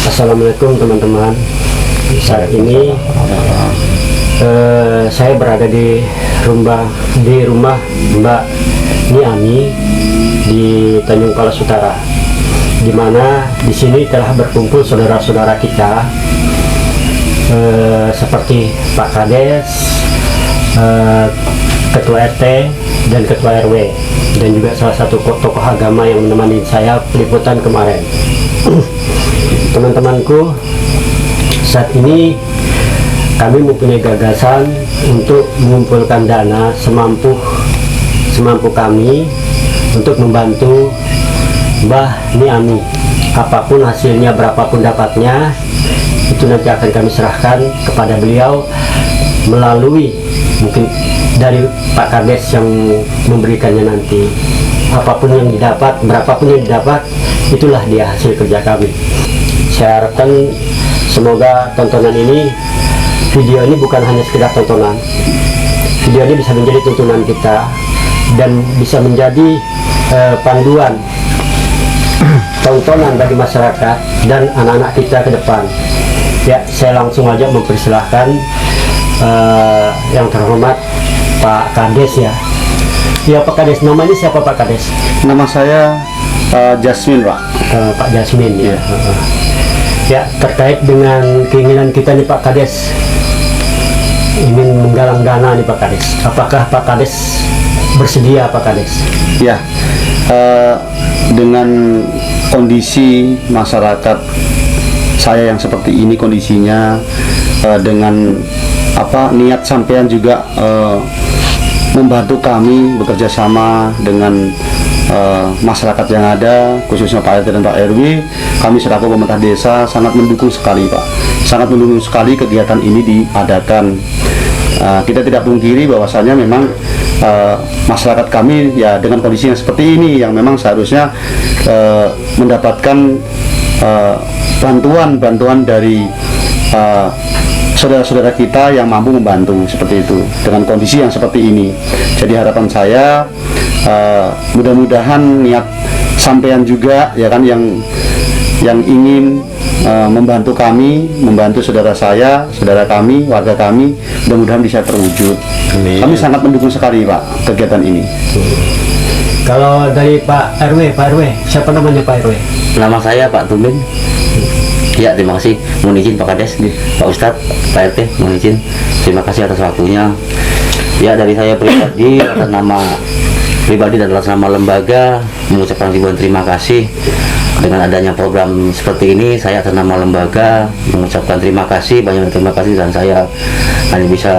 Assalamualaikum teman-teman. Saat ini saya berada di rumah Mbak Niami di Tanjung Palas Utara, di mana di sini telah berkumpul saudara-saudara kita seperti Pak Kades, Ketua RT dan Ketua RW, dan juga salah satu tokoh agama yang menemani saya peliputan kemarin. Teman-temanku, saat ini kami mempunyai gagasan untuk mengumpulkan dana semampu kami untuk membantu Mbah Niami. Apapun hasilnya, berapapun dapatnya, itu nanti akan kami serahkan kepada beliau melalui mungkin dari Pak Kades yang memberikannya nanti. Apapun yang didapat, berapapun yang didapat, itulah dia hasil kerja kami. Saya harapkan semoga tontonan ini, video ini bukan hanya sekedar tontonan. Video ini bisa menjadi tuntunan kita dan bisa menjadi panduan tontonan bagi masyarakat dan anak-anak kita ke depan. Ya, saya langsung aja mempersilahkan yang terhormat Pak Kades ya. Ya Pak Kades, namanya siapa Pak Kades? Nama saya Jasmine, Pak. Pak Jasmine ya. Ya, terkait dengan keinginan kita nih Pak Kades, ingin menggalang dana nih Pak Kades. Apakah Pak Kades bersedia Pak Kades? Ya, dengan kondisi masyarakat saya yang seperti ini kondisinya, dengan niat sampean juga membantu kami bekerja sama dengan masyarakat yang ada, khususnya Pak RT dan Pak RW. Kami selaku pemerintah desa sangat mendukung sekali, Pak. Sangat mendukung sekali kegiatan ini diadakan. Kita tidak pungkiri bahwasanya memang masyarakat kami ya dengan kondisi yang seperti ini, yang memang seharusnya mendapatkan bantuan dari saudara-saudara kita yang mampu membantu seperti itu dengan kondisi yang seperti ini. Jadi harapan saya mudah-mudahan niat sampean juga ya kan yang ingin membantu kami, membantu saudara saya, saudara kami, warga kami, mudah-mudahan bisa terwujud. Amin. Kami sangat mendukung sekali Pak kegiatan ini. Kalau dari Pak RW, siapa namanya Pak RW? Nama saya Pak Tumin. Ya, terima kasih. Mohon izin Pak Kades, Pak Ustadz, Pak RT, mohon izin. Terima kasih atas waktunya. Ya, dari saya pribadi atas nama pribadi dan atas nama lembaga mengucapkan ribuan terima kasih dengan adanya program seperti ini. Saya atas nama lembaga mengucapkan terima kasih, banyak terima kasih, dan saya hanya bisa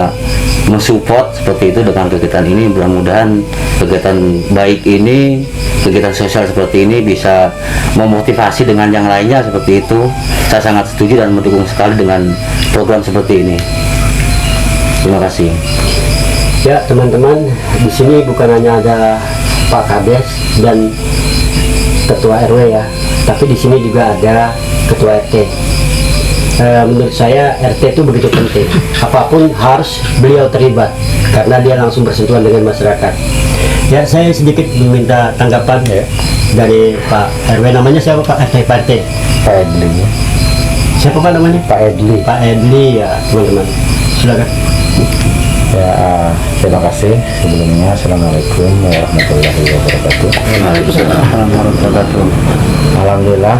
mensupport seperti itu dengan kegiatan ini. Mudah-mudahan kegiatan baik ini, kegiatan sosial seperti ini bisa memotivasi dengan yang lainnya seperti itu. Saya sangat setuju dan mendukung sekali dengan program seperti ini. Terima kasih. Ya teman-teman, di sini bukan hanya ada Pak Kades dan Ketua RW ya, tapi di sini juga ada Ketua RT. Menurut saya RT itu begitu penting. Apapun harus beliau terlibat karena dia langsung bersentuhan dengan masyarakat. Ya, saya sedikit meminta tanggapan ya dari Pak RW. Namanya siapa Pak RT? Pak RT? Pak Edli. Siapa Pak namanya? Pak Edli. Pak Edli ya teman-teman. Silakan. Ya, terima kasih sebelumnya. Assalamualaikum warahmatullahi wabarakatuh. Waalaikumsalam warahmatullahi wabarakatuh. Alhamdulillah.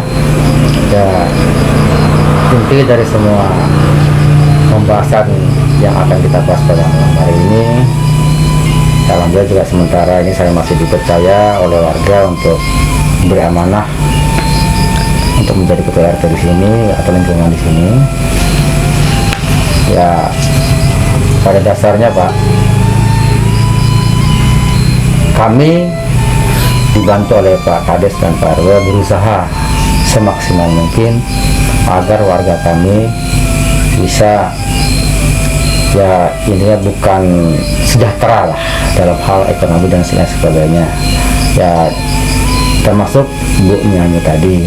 Ya, inti dari semua pembahasan yang akan kita bahas pada malam hari ini, alhamdulillah juga sementara ini saya masih dipercaya oleh warga untuk beri amanah untuk menjadi ketua RT di sini atau lingkungan di sini. Ya, pada dasarnya Pak, kami dibantu oleh Pak Kades dan Pak RW berusaha semaksimal mungkin agar warga kami bisa, ya intinya bukan sejahtera lah dalam hal ekonomi dan lain sebagainya. Ya termasuk Bu Niami tadi.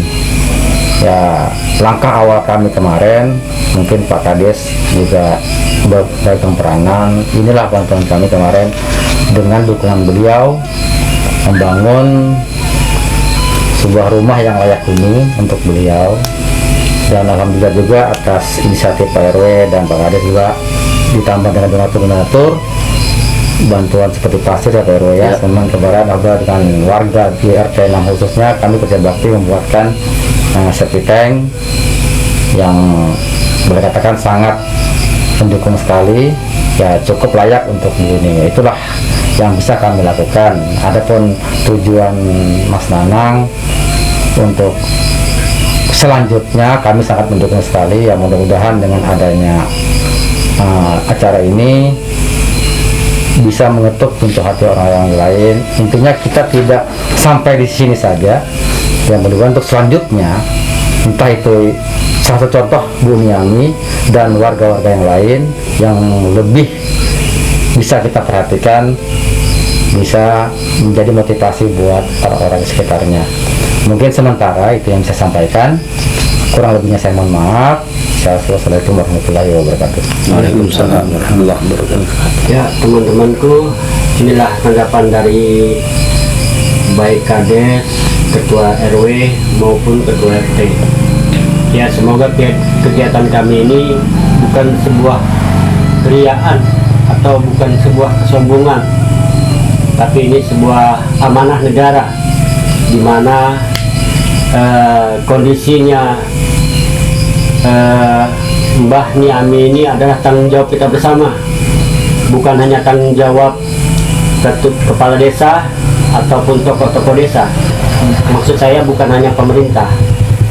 Ya langkah awal kami kemarin, mungkin Pak Kades juga berpegang peranan. Inilah bantuan kami kemarin dengan dukungan beliau membangun sebuah rumah yang layak huni untuk beliau. Dan alhamdulillah juga atas inisiatif Pak RW dan Pak Kades juga ditambah dengan donatur-donatur bantuan seperti pasir ya Pak RW ya. Memang kebaran ada dengan warga di RT 6 khususnya kami kerja bakti membuatkan septic tank yang boleh katakan sangat mendukung sekali, ya cukup layak untuk ini. Itulah yang bisa kami lakukan. Adapun tujuan Mas Nanang untuk selanjutnya kami sangat mendukung sekali, ya mudah-mudahan dengan adanya acara ini bisa mengetuk pintu hati orang-orang lain. Intinya kita tidak sampai di sini saja, yang mudah-mudahan untuk selanjutnya, entah itu salah satu contoh Bu Miami dan warga-warga yang lain yang lebih bisa kita perhatikan, bisa menjadi motivasi buat orang-orang di sekitarnya. Mungkin sementara itu yang saya sampaikan, kurang lebihnya saya mohon maaf. Assalamualaikum warahmatullahi wabarakatuh. Waalaikumsalam warahmatullahi wabarakatuh. Ya teman-temanku, inilah tanggapan dari baik Kades, Ketua RW maupun Ketua RT. Ya semoga kegiatan kami ini bukan sebuah keriaan atau bukan sebuah kesombongan, tapi ini sebuah amanah negara, di mana kondisinya Mbah Niami ini adalah tanggung jawab kita bersama, bukan hanya tanggung jawab kepala desa ataupun tokoh-tokoh desa. Maksud saya bukan hanya pemerintah,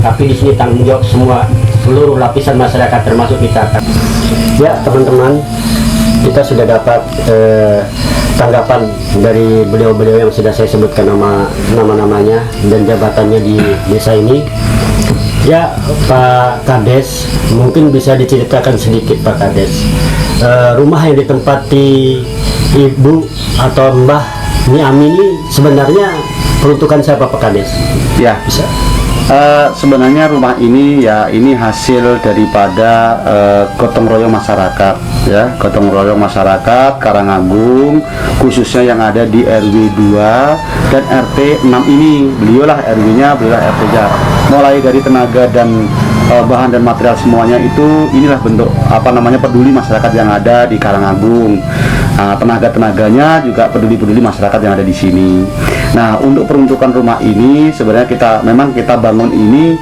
tapi di sini tanggung jawab semua, seluruh lapisan masyarakat termasuk kita. Ya teman-teman, kita sudah dapat tanggapan dari beliau-beliau yang sudah saya sebutkan nama-namanya dan jabatannya di desa ini. Ya Pak Kades, mungkin bisa diceritakan sedikit Pak Kades, rumah yang ditempati Ibu atau Mbah Niami ini sebenarnya peruntukan siapa Pak Kades? Ya, Bisa. Sebenarnya rumah ini ya ini hasil daripada gotong royong masyarakat, ya gotong royong masyarakat Karangagung, khususnya yang ada di RW 2 dan RT 6 ini. Beliaulah RW-nya, beliaulah RT-nya. Mulai dari tenaga dan bahan dan material semuanya itu, inilah bentuk peduli masyarakat yang ada di Karangagung. Tenaga-tenaganya juga peduli masyarakat yang ada di sini. Nah, untuk peruntukan rumah ini sebenarnya kita bangun ini,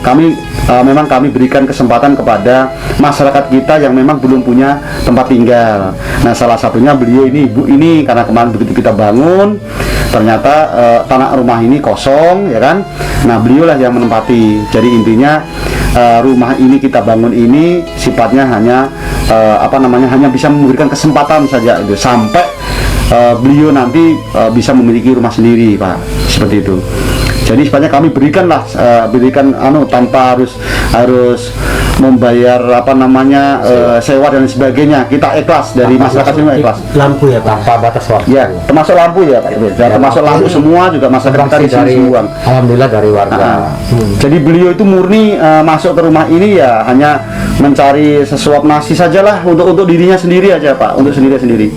kami berikan kesempatan kepada masyarakat kita yang memang belum punya tempat tinggal. Nah, salah satunya beliau ini, Ibu ini, karena kemarin begitu kita bangun ternyata tanah rumah ini kosong, ya kan. Nah, beliaulah yang menempati. Jadi intinya rumah ini kita bangun ini sifatnya hanya hanya bisa memberikan kesempatan saja itu, sampai beliau nanti bisa memiliki rumah sendiri, Pak, seperti itu. Jadi sebenarnya kami berikan tanpa harus membayar sewa dan sebagainya. Kita ikhlas, dari masyarakat semua ikhlas. Lampu ya Pak? Tanpa batas waktu. Ya, termasuk lampu ya Pak. Ya, termasuk lampu semua juga masyarakat dari sini semua. Alhamdulillah dari warga. Jadi beliau itu murni masuk ke rumah ini ya hanya mencari sesuap nasi sajalah untuk dirinya sendiri aja Pak, untuk sendiri.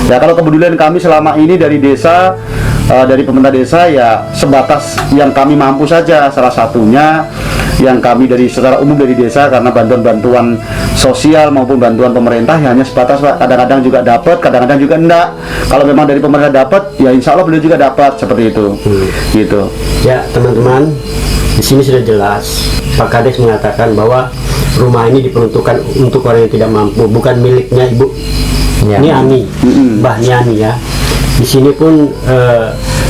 Ya kalau kepedulian kami selama ini dari desa, dari pemerintah desa ya sebatas yang kami mampu saja. Salah satunya yang kami secara umum dari desa, karena bantuan sosial maupun bantuan pemerintah ya hanya sebatas Pak. Kadang-kadang juga dapat, kadang-kadang juga enggak. Kalau memang dari pemerintah dapat, ya insya Allah beliau juga dapat, seperti itu. Gitu. Ya teman-teman, di sini sudah jelas Pak Kades mengatakan bahwa rumah ini diperuntukkan untuk orang yang tidak mampu, bukan miliknya Ibu Niami, Mbah Niami ya. Di sini pun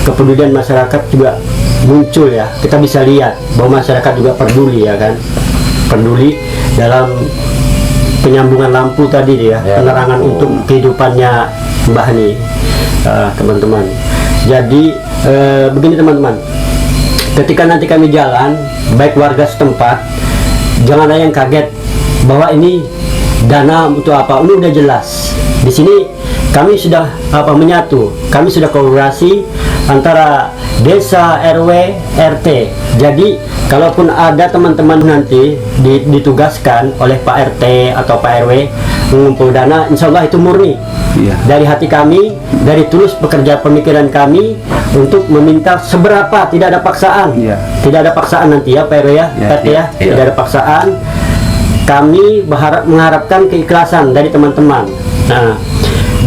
kepedulian masyarakat juga muncul ya. Kita bisa lihat bahwa masyarakat juga peduli ya kan, peduli dalam penyambungan lampu tadi ya, penerangan untuk kehidupannya Mbah nih, teman-teman. Jadi begini teman-teman, ketika nanti kami jalan, baik warga setempat, jangan ada yang kaget bahwa ini dana untuk apa. Ini udah jelas. Di sini kami sudah menyatu, kami sudah kolaborasi antara desa, RW, RT. Jadi kalaupun ada teman-teman nanti ditugaskan oleh Pak RT atau Pak RW mengumpul dana, insya Allah itu murni dari hati kami, dari tulus pekerja pemikiran kami untuk meminta seberapa, tidak ada paksaan. Iya. Tidak ada paksaan nanti ya Pak RW ya, Iya, Pak RT ya, iya. tidak ada paksaan. Kami mengharapkan keikhlasan dari teman-teman. Nah,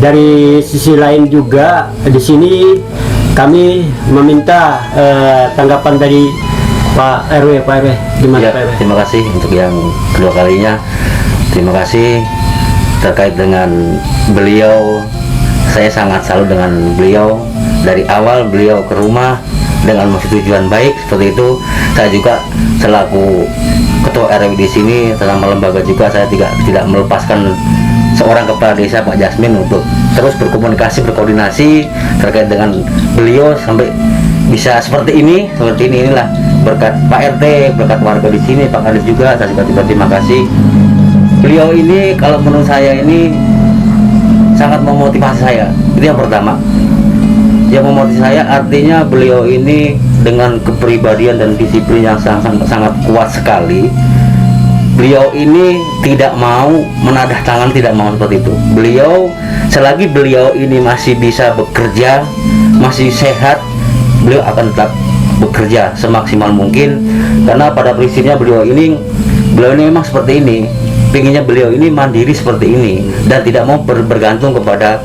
dari sisi lain juga di sini kami meminta tanggapan dari Pak RW. Pak RW, gimana Ya, Pak RW? terima kasih untuk yang kedua kalinya. Terima kasih terkait dengan beliau. Saya sangat salut dengan beliau. Dari awal beliau ke rumah dengan tujuan baik seperti itu. Saya juga selaku ketua RW di sini selama lembaga juga saya tidak melepaskan seorang kepala desa Pak Jasmin untuk terus berkomunikasi, berkoordinasi terkait dengan beliau sampai bisa seperti ini. Inilah berkat Pak RT, berkat warga di sini, Pak Kades juga. Saya juga terima kasih. Beliau ini kalau menurut saya ini sangat memotivasi saya. Itu yang pertama. Yang memotivasi saya artinya beliau ini dengan kepribadian dan disiplin yang sangat kuat sekali. Beliau ini tidak mau menadah tangan, tidak mau seperti itu. Beliau selagi beliau ini masih bisa bekerja, masih sehat, beliau akan tetap bekerja semaksimal mungkin. Karena pada prinsipnya beliau ini memang seperti ini. Pinginnya beliau ini mandiri seperti ini dan tidak mau bergantung kepada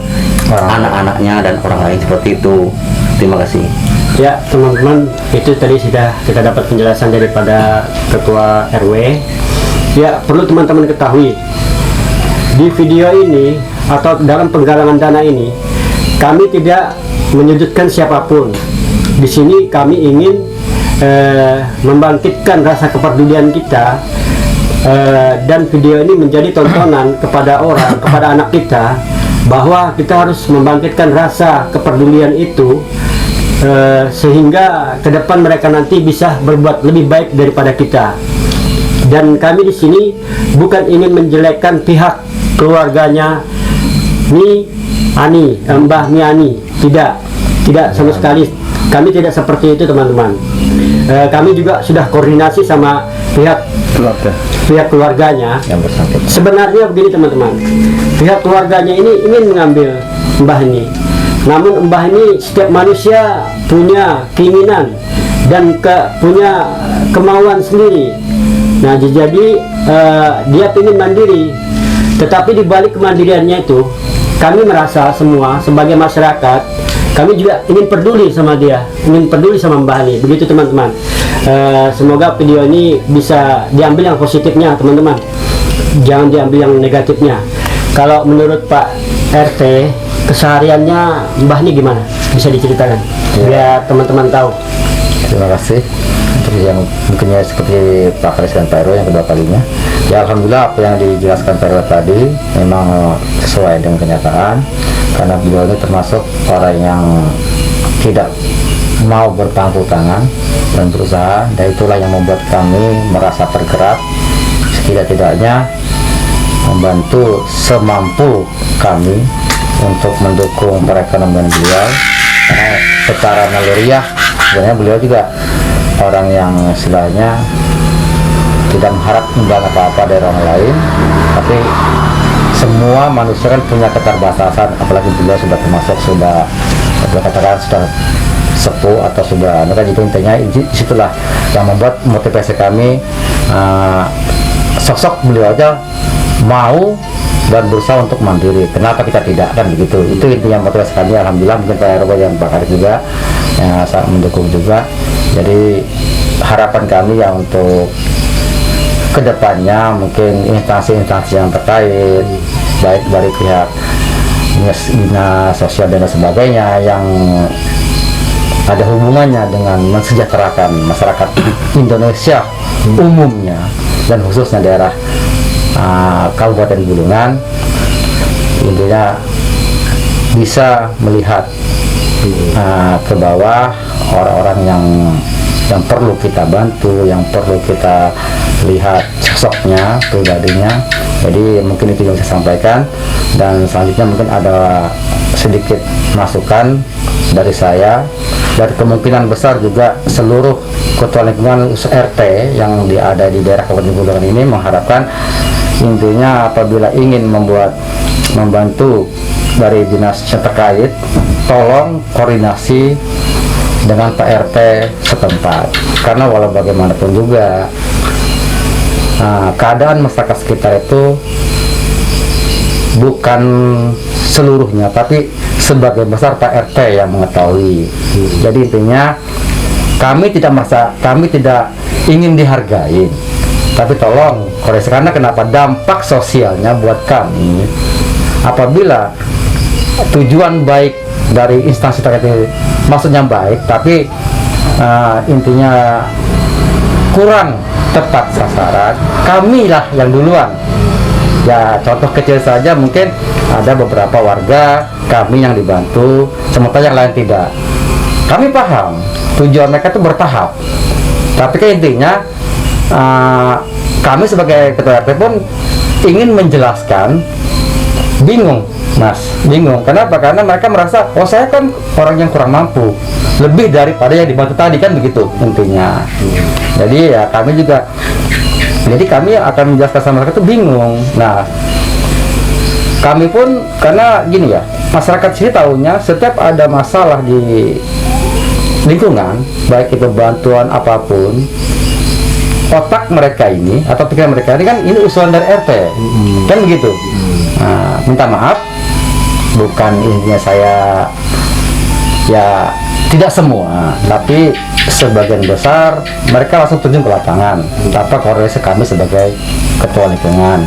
anak-anaknya dan orang lain seperti itu. Terima kasih. Ya teman-teman, itu tadi sudah kita dapat penjelasan daripada Ketua RW. Ya, perlu teman-teman ketahui, di video ini atau dalam penggalangan dana ini kami tidak menyudutkan siapapun. Di sini kami ingin membangkitkan rasa kepedulian kita, dan video ini menjadi tontonan kepada orang, kepada anak kita, bahwa kita harus membangkitkan rasa kepedulian itu, sehingga ke depan mereka nanti bisa berbuat lebih baik daripada kita. Dan kami di sini bukan ingin menjelekkan pihak keluarganya Mbah Mi Ani, tidak sama sekali. Kami tidak seperti itu teman-teman. Kami juga sudah koordinasi sama pihak keluarganya. Yang bersangkutan. Sebenarnya begini teman-teman, pihak keluarganya ini ingin mengambil Mbah ini, namun Mbah ini setiap manusia punya keinginan dan punya kemauan sendiri. Nah jadi dia ingin mandiri, tetapi di balik kemandiriannya itu kami merasa semua sebagai masyarakat, kami juga ingin peduli sama dia, ingin peduli sama Mbah ini. Begitu teman-teman. Semoga video ini bisa diambil yang positifnya teman-teman, jangan diambil yang negatifnya. Kalau menurut Pak RT, kesehariannya Mbah ini gimana? Bisa diceritakan biar teman-teman tahu. Terima kasih untuk yang mungkinnya seperti Pak Kades dan Pak RW yang kedua kalinya. Ya alhamdulillah apa yang dijelaskan Pak RW tadi memang sesuai dengan kenyataan, karena beliau ini termasuk orang yang tidak mau berpangku tangan dan berusaha, dan itulah yang membuat kami merasa tergerak setidak-tidaknya membantu semampu kami untuk mendukung perekonomian beliau. Karena secara naluriah sebenarnya beliau juga orang yang istilahnya tidak mengharap imbalan apa-apa dari orang lain, tapi semua manusia kan punya keterbatasan, apalagi beliau sudah termasuk sudah katakan sudah sepuh atau sudah, maka itu intinya disitulah yang membuat motivasi kami, sosok beliau aja mau dan berusaha untuk mandiri, kenapa kita tidak, kan begitu. Itu intinya motivasi kami. Alhamdulillah mungkin Pak RW dan Pak Kades juga yang sangat mendukung juga. Jadi harapan kami ya untuk kedepannya mungkin instansi-instansi yang terkait, baik dari pihak dinas sosial dan sebagainya yang ada hubungannya dengan mensejahterakan masyarakat Indonesia umumnya dan khususnya daerah Kabupaten Bulungan, intinya bisa melihat ke bawah orang-orang yang perlu kita bantu, yang perlu kita lihat sosoknya, pribadinya. Jadi mungkin itu yang saya sampaikan, dan selanjutnya mungkin ada sedikit masukan dari saya, dan kemungkinan besar juga seluruh ketua lingkungan RT yang ada di daerah Kabupaten Bulungan ini mengharapkan, intinya apabila ingin membantu dari dinas yang terkait, tolong koordinasi dengan Pak RT setempat, karena walau bagaimanapun juga keadaan masyarakat sekitar itu bukan seluruhnya, tapi sebagian besar Pak RT yang mengetahui. Jadi intinya kami tidak ingin dihargai, tapi tolong koreksi, karena kenapa, dampak sosialnya buat kami apabila tujuan baik dari instansi terkait ini, maksudnya baik, tapi intinya kurang tepat sasaran, kamilah yang duluan. Ya contoh kecil saja, mungkin ada beberapa warga kami yang dibantu, sementara yang lain tidak. Kami paham tujuan mereka itu bertahap, tapi kan intinya kami sebagai ketua RT pun ingin menjelaskan, bingung Mas, bingung. Kenapa? Karena mereka merasa, oh saya kan orang yang kurang mampu, lebih daripada yang dibantu tadi, kan begitu intinya. Jadi ya kami juga, jadi kami akan menjelaskan sama mereka itu bingung. Nah, kami pun karena gini ya, masyarakat sini tahunya setiap ada masalah di lingkungan, baik itu bantuan apapun, otak mereka ini atau pikiran mereka ini kan ini usulan dari RT, kan begitu. Nah, minta maaf, bukan intinya saya ya tidak semua, tapi sebagian besar mereka langsung terjun ke lapangan tanpa koordinasi kami sebagai ketua lingkungan.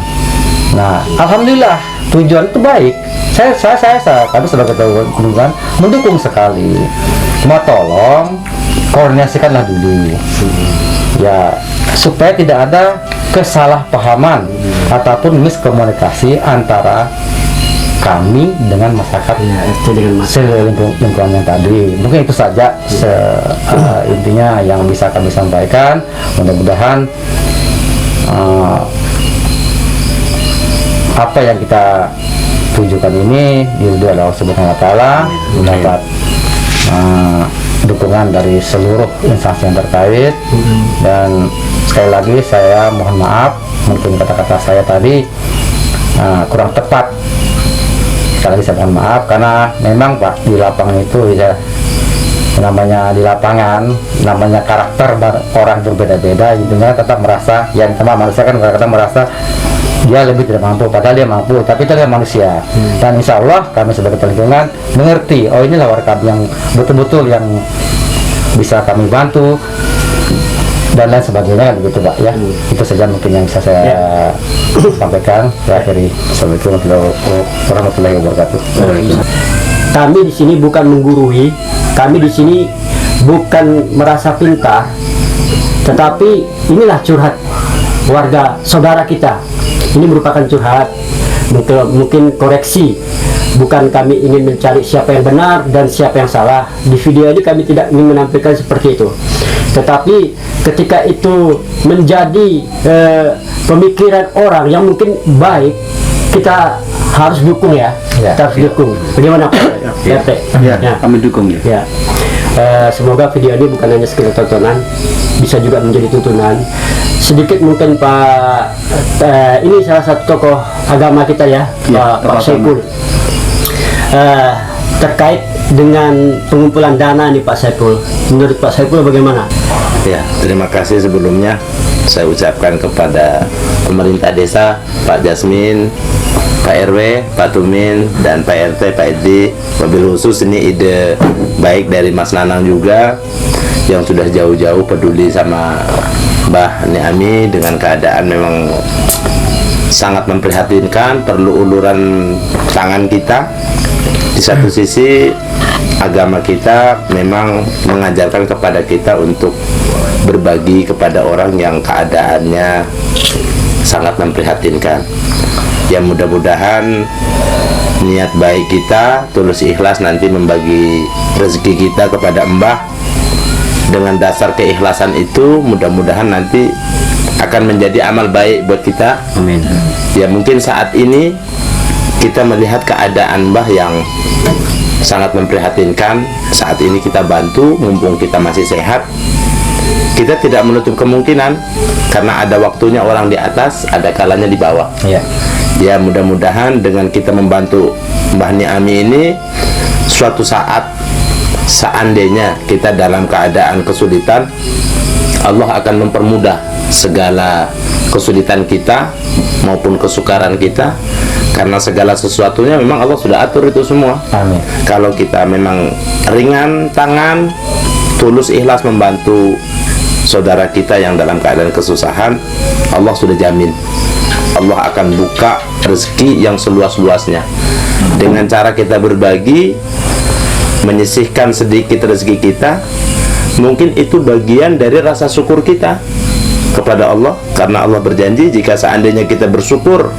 Nah, alhamdulillah tujuan itu baik. Kami sebagai ketua lingkungan mendukung sekali. Cuma tolong koordinasikanlah dulu, ya supaya tidak ada kesalahpahaman ataupun miskomunikasi antara kami dengan masyarakat lingkungan yang tadi. Mungkin itu saja intinya yang bisa kami sampaikan. Mudah-mudahan apa yang kita tujukan ini diridhoi oleh Allah Subhanahu wa Ta'ala, mendapat dukungan dari seluruh instansi yang terkait. Dan sekali lagi saya mohon maaf, mungkin kata-kata saya tadi kurang tepat. Sekali lagi saya mohon maaf, karena memang Pak di lapangan itu ya, namanya di lapangan, namanya karakter orang berbeda-beda, intinya tetap merasa, yang sama manusia kan kadang-kadang merasa dia lebih tidak mampu, padahal dia mampu, tapi itu adalah manusia. Dan insya Allah kami sebagai lingkungan mengerti, oh inilah warga kami yang betul-betul yang bisa kami bantu dan lain sebagainya, begitu Pak ya. Itu saja mungkin yang bisa saya sampaikan. Saya akhiri. Assalamualaikum warahmatullahi wabarakatuh. Kami di sini bukan menggurui, kami di sini bukan merasa pintar, tetapi inilah curhat warga saudara kita. Ini merupakan curhat, mungkin koreksi. Bukan kami ingin mencari siapa yang benar dan siapa yang salah. Di video ini kami tidak ingin menampilkan seperti itu. Tetapi ketika itu menjadi pemikiran orang yang mungkin baik, kita harus dukung ya. Kita harus dukung. Bagaimana Pak RT? Ya, kami dukung ya. Ya. Semoga video ini bukan hanya sekedar tontonan, bisa juga menjadi tuntunan. Sedikit mungkin Pak, ini salah satu tokoh agama kita ya, Pak Saiful. Terkait dengan pengumpulan dana nih Pak Saiful, menurut Pak Saiful bagaimana? Ya, terima kasih sebelumnya saya ucapkan kepada pemerintah desa, Pak Jasmin, Pak RW, Pak Tumin, dan Pak RT, Pak Edi. Wabil khusus ini ide baik dari Mas Nanang juga, yang sudah jauh-jauh peduli sama Mbah Niami dengan keadaan memang sangat memprihatinkan, perlu uluran tangan kita. Di satu sisi agama kita memang mengajarkan kepada kita untuk berbagi kepada orang yang keadaannya sangat memprihatinkan. Ya mudah-mudahan niat baik kita, tulus ikhlas nanti membagi rezeki kita kepada Mbah. Dengan dasar keikhlasan itu mudah-mudahan nanti akan menjadi amal baik buat kita. Amin. Ya mungkin saat ini kita melihat keadaan Mbah yang sangat memprihatinkan. Saat ini kita bantu, mumpung kita masih sehat. Kita tidak menutup kemungkinan, karena ada waktunya orang di atas, ada kalanya di bawah. Ya mudah-mudahan dengan kita membantu Mbah Niami ini, suatu saat seandainya kita dalam keadaan kesulitan, Allah akan mempermudah segala kesulitan kita maupun kesukaran kita, karena segala sesuatunya memang Allah sudah atur itu semua. Amin. Kalau kita memang ringan tangan, tulus ikhlas membantu saudara kita yang dalam keadaan kesusahan, Allah sudah jamin Allah akan buka rezeki yang seluas-luasnya. Dengan cara kita berbagi, menyisihkan sedikit rezeki kita, mungkin itu bagian dari rasa syukur kita kepada Allah, karena Allah berjanji jika seandainya kita bersyukur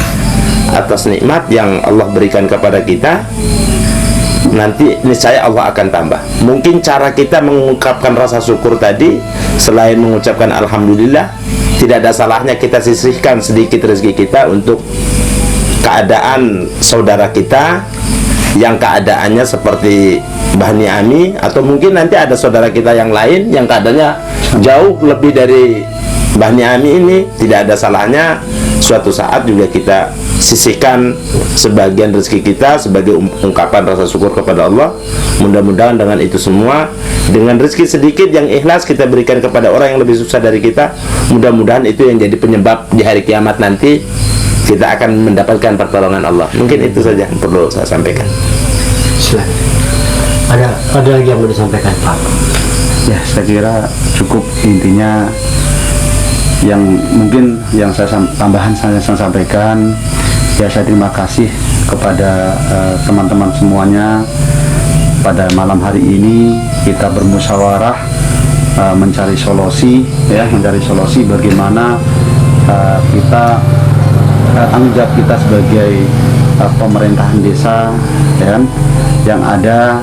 atas nikmat yang Allah berikan kepada kita, nanti niscaya Allah akan tambah. Mungkin cara kita mengungkapkan rasa syukur tadi, selain mengucapkan alhamdulillah, tidak ada salahnya kita sisihkan sedikit rezeki kita untuk keadaan saudara kita yang keadaannya seperti Mbah Niami, atau mungkin nanti ada saudara kita yang lain yang keadaannya jauh lebih dari Mbah Niami ini. Tidak ada salahnya suatu saat juga kita sisihkan sebagian rezeki kita sebagai ungkapan rasa syukur kepada Allah. Mudah-mudahan dengan itu semua, dengan rezeki sedikit yang ikhlas kita berikan kepada orang yang lebih susah dari kita, mudah-mudahan itu yang jadi penyebab di hari kiamat nanti kita akan mendapatkan pertolongan Allah. Mungkin itu saja yang perlu saya sampaikan. Ada lagi yang mau disampaikan, Pak? Ya, saya kira cukup. Intinya yang mungkin yang tambahan saya sampaikan, ya saya terima kasih kepada teman-teman semuanya. Pada malam hari ini kita bermusyawarah mencari solusi, ya, mencari solusi bagaimana kita tanggung jawab kita sebagai pemerintahan desa, ya kan, yang ada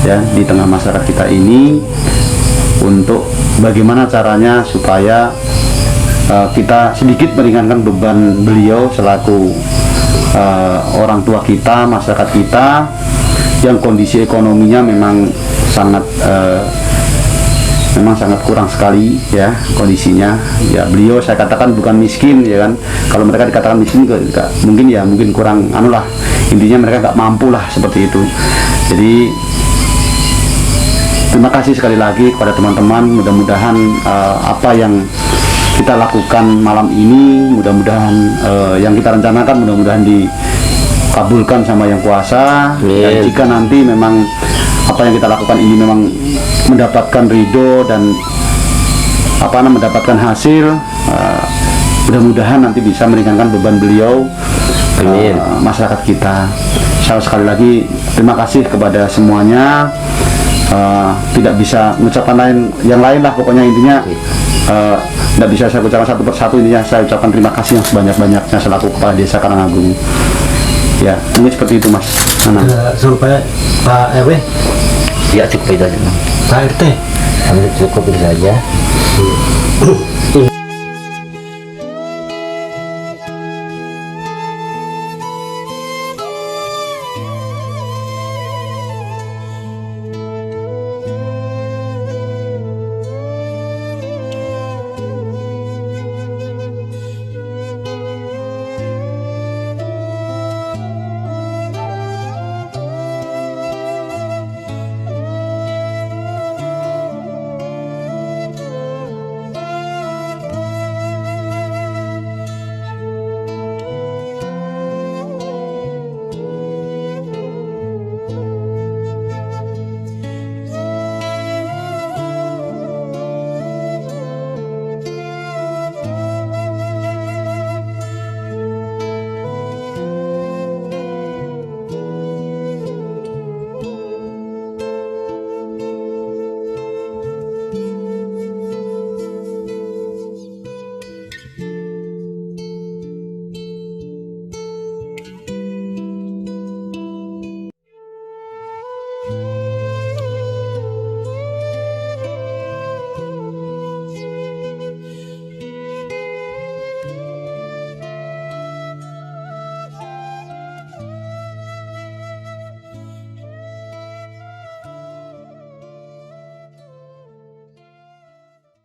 ya di tengah masyarakat kita ini, untuk bagaimana caranya supaya kita sedikit meringankan beban beliau selaku orang tua kita, masyarakat kita yang kondisi ekonominya memang sangat kurang sekali, ya, kondisinya. Ya, beliau saya katakan bukan miskin, ya kan. Kalau mereka dikatakan miskin mungkin kurang anulah, intinya mereka nggak mampu lah, seperti itu. Jadi terima kasih sekali lagi kepada teman-teman. Mudah-mudahan apa yang kita lakukan malam ini, mudah-mudahan yang kita rencanakan mudah-mudahan dikabulkan sama Yang Kuasa. Dan jika nanti memang apa yang kita lakukan ini memang mendapatkan ridho dan mendapatkan hasil, mudah-mudahan nanti bisa meringankan beban beliau, masyarakat kita. Saya sekali lagi terima kasih kepada semuanya. Tidak bisa mengucapkan yang lain lah, pokoknya intinya tidak bisa saya ucapkan satu persatu. Intinya saya ucapkan terima kasih yang sebanyak-banyaknya selaku Kepala Desa Karangagung. Ya, ini seperti itu, Mas. Sampai Pak RW, Ya cukup itu aja. Pak RT, Kami cukup itu saja.